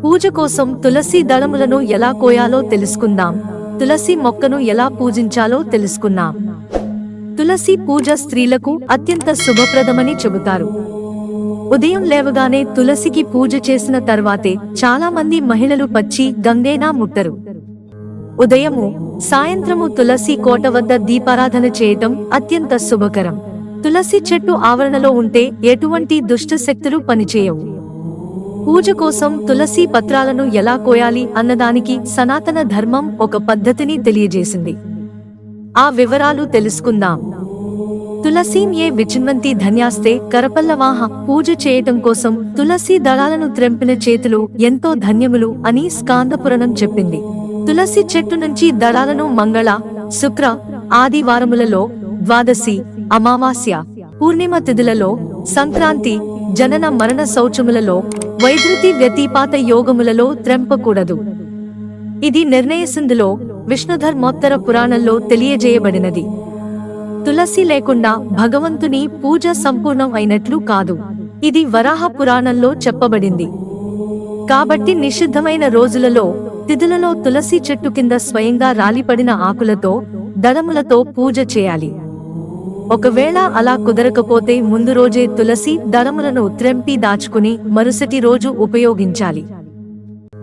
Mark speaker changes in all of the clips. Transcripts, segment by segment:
Speaker 1: పూజ కోసం తులసి దళములను ఎలా కోయాలో తెలుసుకుందాం. తులసి మొక్కను ఎలా పూజించాలో తెలుసుకున్నాం. తులసి పూజ స్త్రీలకు అత్యంత శుభప్రదమని చెబుతారు. ఉదయం లేవగానే తులసికి పూజ చేసిన తర్వాతే చాలా మంది మహిళలు పచ్చి గంగైనా ముట్టరు. ఉదయము సాయంత్రము తులసి కోట వద్ద దీపారాధన చేయటం అత్యంత శుభకరం. తులసి చెట్టు ఆవరణలో ఉంటే ఎటువంటి దుష్ట శక్తులు పనిచేయవు. పూజ కోసం తులసి పత్రాలను ఎలా కోయాలి అన్నదానికి సనాతన ధర్మం ఒక పద్ధతిని తెలియజేసింది. ఆ వివరాలు తెలుసుకుందాం. తులసీం ఏ విచిన్వంతి ధన్యాస్తే కరపల్లవాహ. పూజ చేయటం కోసం తులసి దళాలను త్రెంపిన చేతులు ఎంతో ధన్యములు అని స్కాందపురాణం చెప్పింది. తులసి చెట్టు నుంచి దళాలను మంగళ, శుక్ర, ఆదివారములలో, ద్వాదశి, అమావాస్య, పూర్ణిమ తిథులలో, సంక్రాంతి, జనన మరణ శౌచములలో, వైద్యుతి వ్యతిపాత యోగములలో త్రెంపకూడదు. ఇది నిర్ణయసిందులో విష్ణుధర్మోత్తర పురాణంలో తెలియజేయబడినది. తులసి లేకుండా భగవంతుని పూజ సంపూర్ణం అయినట్లు కాదు. ఇది వరాహ పురాణంలో చెప్పబడింది. కాబట్టి నిషిద్ధమైన రోజులలో, తిథులలో తులసి చెట్టు కింద స్వయంగా రాలిపడిన ఆకులతో, దళములతో పూజ చేయాలి. ఒకవేళ అలా కుదరకపోతే ముందు రోజే తులసి దళములను త్రెంపి దాచుకుని మరుసటి రోజు ఉపయోగించాలి.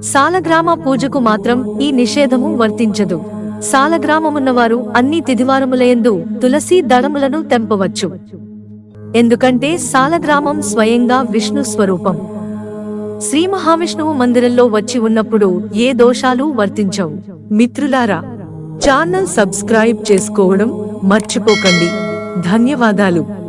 Speaker 1: సాలగ్రామ పూజకు మాత్రం ఈ నిషేధము వర్తించదు. సాలగ్రామమున్నవారు అన్ని తిథివారములయందు తులసి దళములను తెంపవచ్చు. ఎందుకంటే సాలగ్రామం స్వయంగా విష్ణు స్వరూపం. శ్రీ మహావిష్ణువు మందిరంలో వచ్చి ఉన్నప్పుడు ఏ దోషాలు వర్తించవు. మిత్రులారా, ఛానల్ సబ్స్క్రైబ్ చేసుకోవడం మర్చిపోకండి. ధన్యవాదాలు.